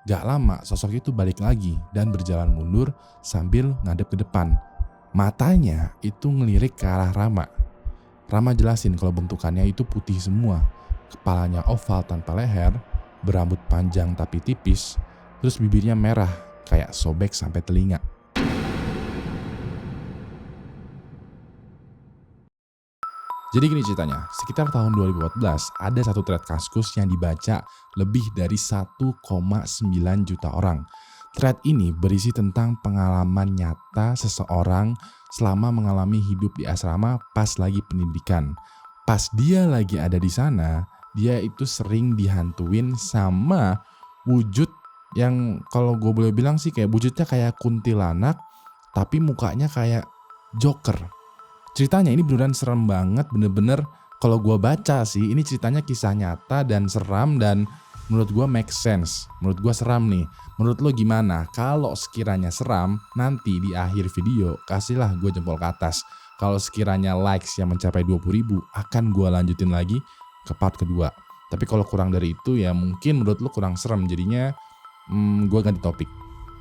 Gak lama sosok itu balik lagi dan berjalan mundur sambil ngadep ke depan. Matanya itu ngelirik ke arah Rama. Rama jelasin kalau bentukannya itu putih semua. Kepalanya oval tanpa leher, berambut panjang tapi tipis, terus bibirnya merah kayak sobek sampai telinga. Jadi gini ceritanya, sekitar tahun 2014 ada satu thread Kaskus yang dibaca lebih dari 1,9 juta orang. Thread ini berisi tentang pengalaman nyata seseorang selama mengalami hidup di asrama pas lagi pendidikan. Pas dia lagi ada di sana, dia itu sering dihantuin sama wujud yang kalau gue boleh bilang sih kayak wujudnya kayak kuntilanak tapi mukanya kayak Joker. Ceritanya ini beneran serem banget, bener-bener kalau gue baca sih ini ceritanya kisah nyata dan seram dan menurut gue make sense. Menurut gue seram nih. Menurut lo gimana? Kalau sekiranya seram, nanti di akhir video kasihlah gue jempol ke atas. Kalau sekiranya likes yang mencapai 20.000 akan gue lanjutin lagi ke part kedua. Tapi kalau kurang dari itu ya mungkin menurut lo kurang serem, jadinya gue ganti topik.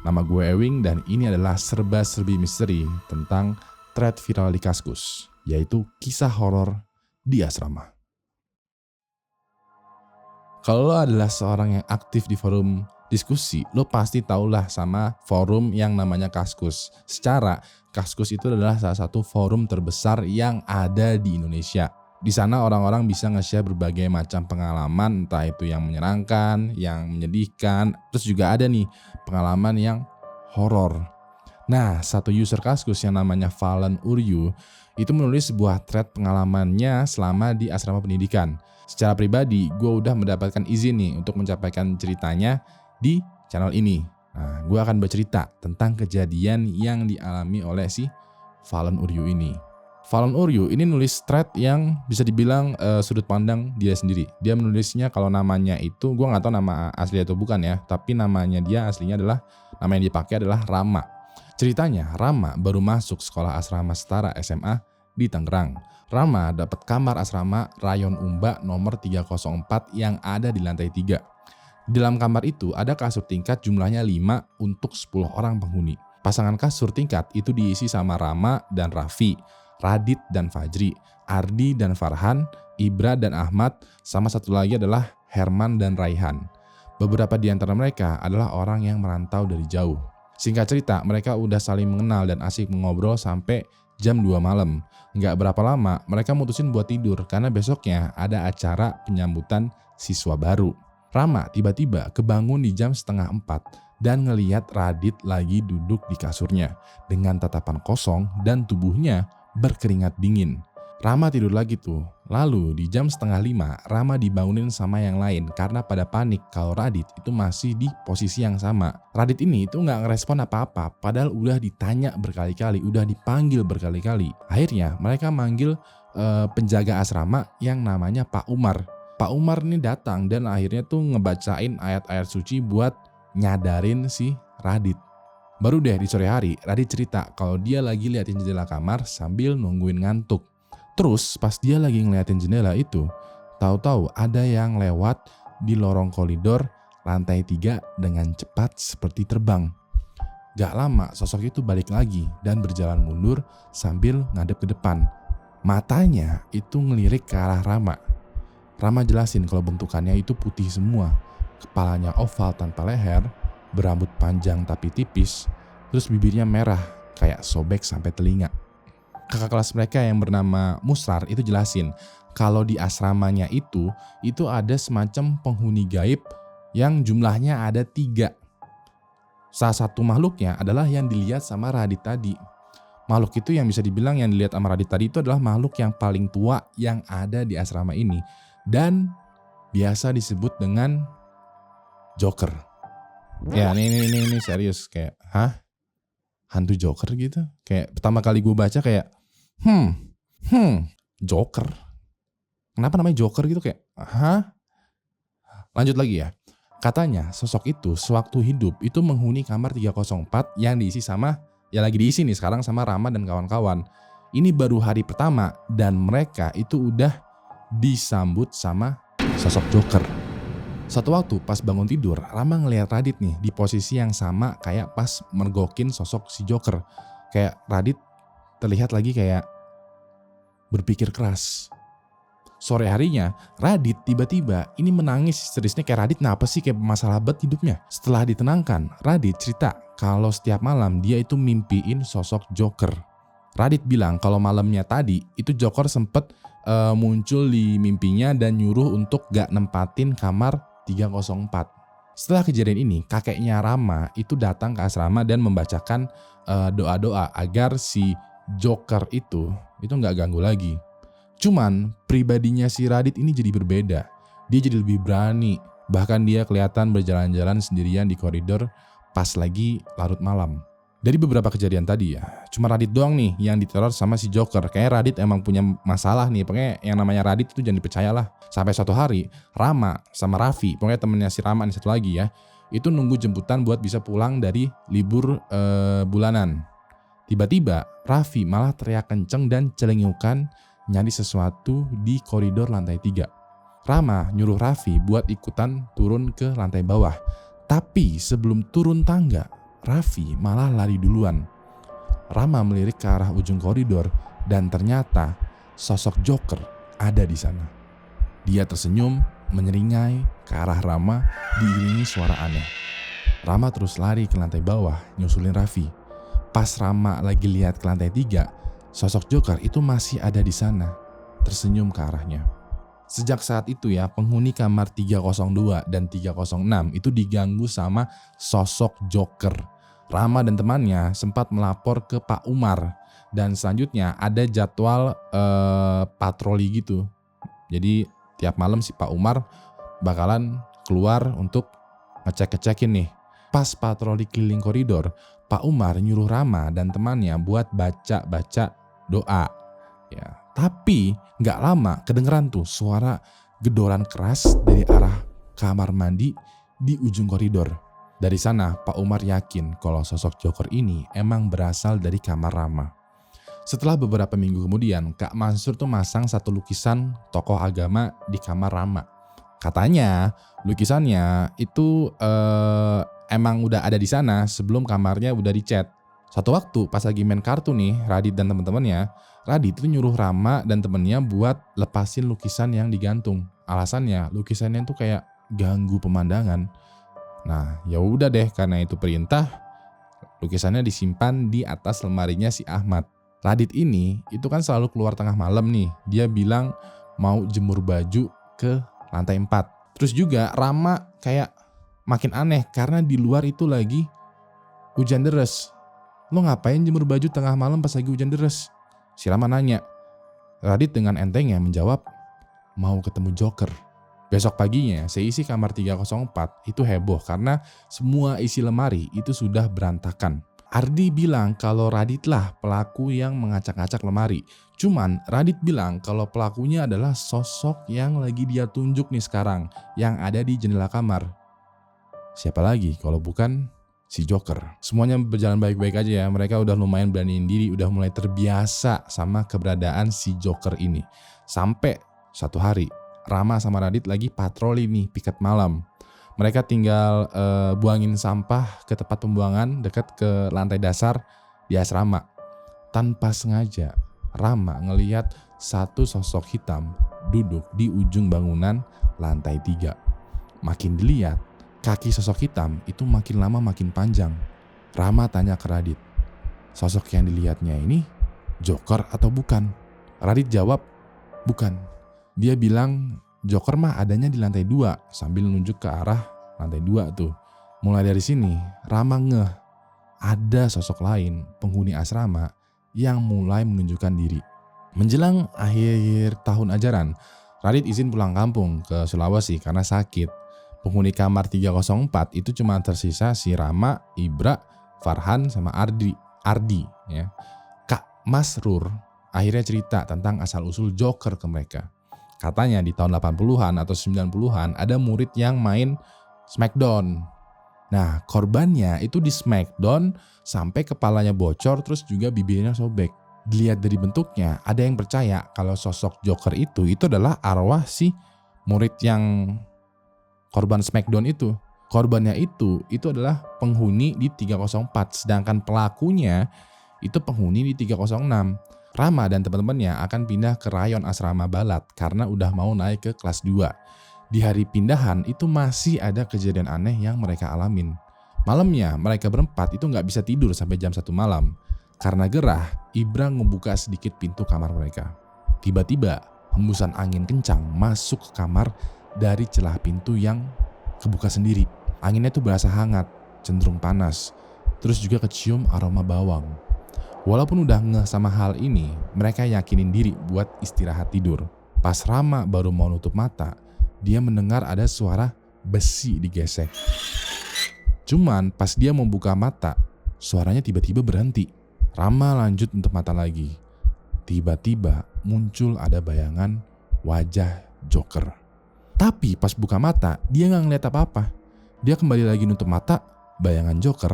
Nama gue Ewing dan ini adalah serba-serbi misteri tentang thread viral di Kaskus, yaitu kisah horor di asrama. Kalau lo adalah seorang yang aktif di forum diskusi, lo pasti tahulah sama forum yang namanya Kaskus. Secara, Kaskus itu adalah salah satu forum terbesar yang ada di Indonesia. Di sana orang-orang bisa nge-share berbagai macam pengalaman, entah itu yang menyenangkan, yang menyedihkan, terus juga ada nih pengalaman yang horor. Nah, satu user Kaskus yang namanya Valen Uryu itu menulis sebuah thread pengalamannya selama di asrama pendidikan. Secara pribadi, gue udah mendapatkan izin nih untuk menyampaikan ceritanya di channel ini. Nah, gue akan bercerita tentang kejadian yang dialami oleh si Valen Uryu ini. Valen Uryu ini nulis thread yang bisa dibilang sudut pandang dia sendiri. Dia menulisnya kalau namanya itu, gue gak tahu nama asli atau bukan ya, tapi namanya dia aslinya adalah, nama yang dipakai adalah Rama. Ceritanya, Rama baru masuk sekolah asrama setara SMA di Tangerang. Rama dapat kamar asrama Rayon Umba nomor 304 yang ada di lantai 3. Di dalam kamar itu ada kasur tingkat jumlahnya 5 untuk 10 orang penghuni. Pasangan kasur tingkat itu diisi sama Rama dan Raffi, Radit dan Fajri, Ardi dan Farhan, Ibra dan Ahmad, sama satu lagi adalah Herman dan Raihan. Beberapa di antara mereka adalah orang yang merantau dari jauh. Singkat cerita, mereka udah saling mengenal dan asik mengobrol sampai jam 2 malam. Nggak berapa lama, mereka mutusin buat tidur karena besoknya ada acara penyambutan siswa baru. Rama tiba-tiba kebangun di jam setengah 4 dan ngeliat Radit lagi duduk di kasurnya dengan tatapan kosong dan tubuhnya berkeringat dingin. Rama tidur lagi tuh. Lalu di jam setengah 5 Rama dibangunin sama yang lain karena pada panik kalau Radit itu masih di posisi yang sama. Radit ini itu gak ngerespon apa-apa padahal udah ditanya berkali-kali, udah dipanggil berkali-kali. Akhirnya mereka manggil penjaga asrama yang namanya Pak Umar. Pak Umar ini datang dan akhirnya tuh ngebacain ayat-ayat suci buat nyadarin si Radit. Baru deh di sore hari Radit cerita kalau dia lagi liatin jendela kamar sambil nungguin ngantuk. Terus pas dia lagi ngeliatin jendela itu, tahu-tahu ada yang lewat di lorong koridor lantai 3 dengan cepat seperti terbang. Gak lama sosok itu balik lagi dan berjalan mundur sambil ngadep ke depan. Matanya itu ngelirik ke arah Rama. Rama jelasin kalau bentukannya itu putih semua. Kepalanya oval tanpa leher, berambut panjang tapi tipis, terus bibirnya merah kayak sobek sampai telinga. Kakak kelas mereka yang bernama Musrar itu jelasin kalau di asramanya itu ada semacam penghuni gaib yang jumlahnya ada 3. Salah satu makhluknya adalah yang dilihat sama Radit tadi. Makhluk itu yang bisa dibilang yang dilihat sama Radit tadi itu adalah makhluk yang paling tua yang ada di asrama ini dan biasa disebut dengan Joker. Ya ini serius kayak hantu Joker gitu. Kayak pertama kali gue baca kayak Joker. Kenapa namanya Joker gitu kayak Lanjut lagi ya. Katanya sosok itu sewaktu hidup itu menghuni kamar 304 yang diisi sama, ya lagi diisi nih sekarang sama Rama dan kawan-kawan. Ini baru hari pertama dan mereka itu udah disambut sama sosok Joker. Suatu waktu pas bangun tidur, Rama ngelihat Radit nih di posisi yang sama kayak pas mergokin sosok si Joker. Kayak Radit terlihat lagi kayak berpikir keras. Sore harinya, Radit tiba-tiba ini menangis histerisnya kayak Radit kenapa sih kayak masalah banget hidupnya. Setelah ditenangkan, Radit cerita kalau setiap malam dia itu mimpiin sosok Joker. Radit bilang kalau malamnya tadi itu Joker sempet muncul di mimpinya dan nyuruh untuk gak nempatin kamar 304. Setelah kejadian ini, kakeknya Rama itu datang ke asrama dan membacakan doa-doa agar si Joker itu gak ganggu lagi. Cuman pribadinya si Radit ini jadi berbeda. Dia jadi lebih berani. Bahkan dia kelihatan berjalan-jalan sendirian di koridor pas lagi larut malam. Dari beberapa kejadian tadi ya, cuma Radit doang nih yang diteror sama si Joker. Kayaknya Radit emang punya masalah nih. Pokoknya yang namanya Radit itu jangan dipercayalah. Sampai suatu hari, Rama sama Raffi, pokoknya temennya si Rama nih satu lagi ya, itu nunggu jemputan buat bisa pulang dari libur bulanan. Tiba-tiba Raffi malah teriak kenceng dan celengukan nyari sesuatu di koridor lantai 3. Rama nyuruh Raffi buat ikutan turun ke lantai bawah. Tapi sebelum turun tangga, Raffi malah lari duluan. Rama melirik ke arah ujung koridor dan ternyata sosok Joker ada di sana. Dia tersenyum, menyeringai ke arah Rama diiringi suara aneh. Rama terus lari ke lantai bawah nyusulin Raffi. Pas Rama lagi lihat ke lantai 3, sosok Joker itu masih ada di sana, tersenyum ke arahnya. Sejak saat itu ya, penghuni kamar 302 dan 306 itu diganggu sama sosok Joker. Rama dan temannya sempat melapor ke Pak Umar dan selanjutnya ada jadwal patroli gitu. Jadi tiap malam si Pak Umar bakalan keluar untuk ngecek-ngecekin nih. Pas patroli keliling koridor, Pak Umar nyuruh Rama dan temannya buat baca-baca doa. Ya, tapi nggak lama kedengeran tuh suara gedoran keras dari arah kamar mandi di ujung koridor. Dari sana Pak Umar yakin kalau sosok Joker ini emang berasal dari kamar Rama. Setelah beberapa minggu kemudian, Kak Mansur tuh masang satu lukisan tokoh agama di kamar Rama. Katanya lukisannya itu emang udah ada di sana sebelum kamarnya udah dicat. Suatu waktu pas lagi main kartu nih, Radit dan teman-temannya, Radit itu nyuruh Rama dan temennya buat lepasin lukisan yang digantung. Alasannya lukisannya itu kayak ganggu pemandangan. Nah, ya udah deh, karena itu perintah, lukisannya disimpan di atas lemarinya si Ahmad. Radit ini itu kan selalu keluar tengah malam nih. Dia bilang mau jemur baju ke lantai 4. Terus juga Rama kayak makin aneh karena di luar itu lagi hujan deras. Lo ngapain jemur baju tengah malam pas lagi hujan deras? Si Rama nanya. Radit dengan entengnya menjawab, mau ketemu Joker. Besok paginya seisi kamar 304 itu heboh karena semua isi lemari itu sudah berantakan. Ardi bilang kalau Radit lah pelaku yang mengacak-acak lemari. Cuman Radit bilang kalau pelakunya adalah sosok yang lagi dia tunjuk nih sekarang, yang ada di jendela kamar. Siapa lagi kalau bukan si Joker. Semuanya berjalan baik-baik aja ya. Mereka udah lumayan beraniin diri, udah mulai terbiasa sama keberadaan si Joker ini. Sampai satu hari Rama sama Radit lagi patroli nih piket malam. Mereka tinggal buangin sampah ke tempat pembuangan dekat ke lantai dasar di asrama. Tanpa sengaja Rama ngelihat satu sosok hitam duduk di ujung bangunan lantai 3. Makin dilihat, kaki sosok hitam itu makin lama makin panjang. Rama tanya ke Radit, sosok yang dilihatnya ini Joker atau bukan? Radit jawab, bukan. Dia bilang Joker mah adanya di lantai 2 sambil nunjuk ke arah lantai 2 tuh. Mulai dari sini Rama ngeh ada sosok lain penghuni asrama yang mulai menunjukkan diri. Menjelang akhir tahun ajaran, Radit izin pulang kampung ke Sulawesi karena sakit. Penghuni kamar 304 itu cuma tersisa si Rama, Ibra, Farhan sama Ardi ya. Kak Masrur akhirnya cerita tentang asal-usul Joker ke mereka. Katanya di tahun 80-an atau 90-an ada murid yang main Smackdown. Nah, korbannya itu di Smackdown sampai kepalanya bocor terus juga bibirnya sobek. Dilihat dari bentuknya, ada yang percaya kalau sosok Joker itu adalah arwah si murid yang korban Smackdown itu. Korbannya itu adalah penghuni di 304, sedangkan pelakunya itu penghuni di 306. Rama dan teman-temannya akan pindah ke rayon asrama Balat karena udah mau naik ke kelas 2. Di hari pindahan itu masih ada kejadian aneh yang mereka alamin. Malamnya mereka berempat itu nggak bisa tidur sampai jam 1 malam. Karena gerah, Ibra ngebuka sedikit pintu kamar mereka. Tiba-tiba hembusan angin kencang masuk ke kamar dari celah pintu yang kebuka sendiri. Anginnya tuh berasa hangat, cenderung panas. Terus juga kecium aroma bawang. Walaupun udah ngeh sama hal ini, mereka yakinin diri buat istirahat tidur. Pas Rama baru mau nutup mata, dia mendengar ada suara besi digesek. Cuman pas dia mau buka mata, suaranya tiba-tiba berhenti. Rama lanjut nutup mata lagi. Tiba-tiba muncul ada bayangan wajah Joker. Tapi pas buka mata, dia gak ngeliat apa-apa. Dia kembali lagi nutup mata, bayangan Joker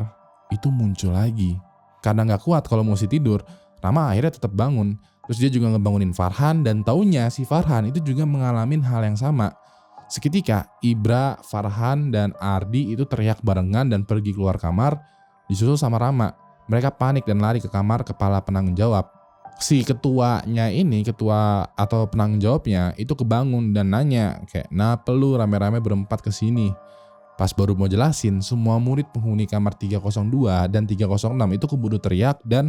itu muncul lagi. Karena gak kuat kalau mesti tidur, Rama akhirnya tetap bangun. Terus dia juga ngebangunin Farhan dan taunya si Farhan itu juga mengalami hal yang sama. Seketika Ibra, Farhan, dan Ardi itu teriak barengan dan pergi keluar kamar, disusul sama Rama. Mereka panik dan lari ke kamar kepala penanggung jawab. Si ketuanya ini, ketua atau penanggung jawabnya itu kebangun dan nanya kayak, "Kenapa lu rame-rame berempat kesini?" Pas baru mau jelasin, semua murid penghuni kamar 302 dan 306 itu keburu teriak dan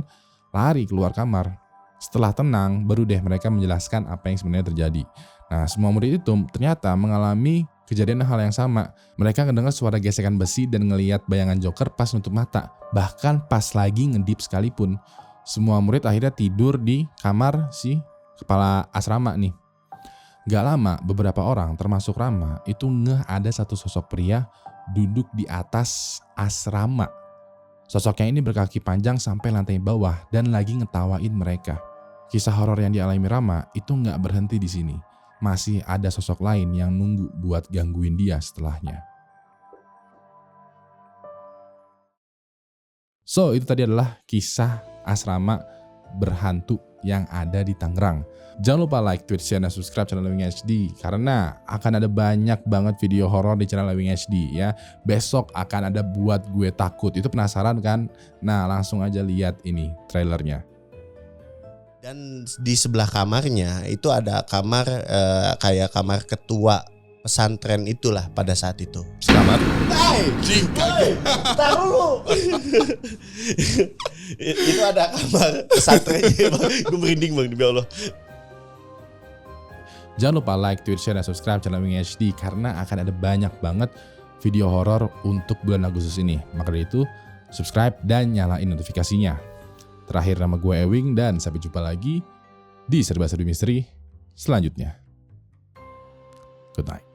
lari keluar kamar. Setelah tenang, baru deh mereka menjelaskan apa yang sebenarnya terjadi. Nah, semua murid itu ternyata mengalami kejadian hal yang sama. Mereka ngedengar suara gesekan besi dan ngelihat bayangan Joker pas nutup mata. Bahkan pas lagi ngedip sekalipun. Semua murid akhirnya tidur di kamar si kepala asrama nih. Gak lama, beberapa orang termasuk Rama itu ngeh ada satu sosok pria duduk di atas asrama. Sosoknya ini berkaki panjang sampai lantai bawah dan lagi ngetawain mereka. Kisah horor yang dialami Rama itu gak berhenti di sini. Masih ada sosok lain yang nunggu buat gangguin dia setelahnya. So, itu tadi adalah kisah asrama berhantu yang ada di Tangerang. Jangan lupa like, tweet, share, dan subscribe channel Lewing HD karena akan ada banyak banget video horor di channel Lewing HD ya. Besok akan ada Buat Gue Takut. Itu penasaran kan? Nah, langsung aja lihat ini trailernya. Dan di sebelah kamarnya itu ada kamar kayak kamar ketua pesantren itulah pada saat itu. Selamat. Taruh lu. Itu ada kamar pesantrennya. Gue merinding bang, demi Allah. Jangan lupa like, tweet, share, dan subscribe channel Lewing HD karena akan ada banyak banget video horor untuk bulan Agustus ini. Maka dari itu, subscribe dan nyalain notifikasinya. Terakhir, nama gue Ewing dan sampai jumpa lagi di Serba Serbi Misteri selanjutnya. Good night.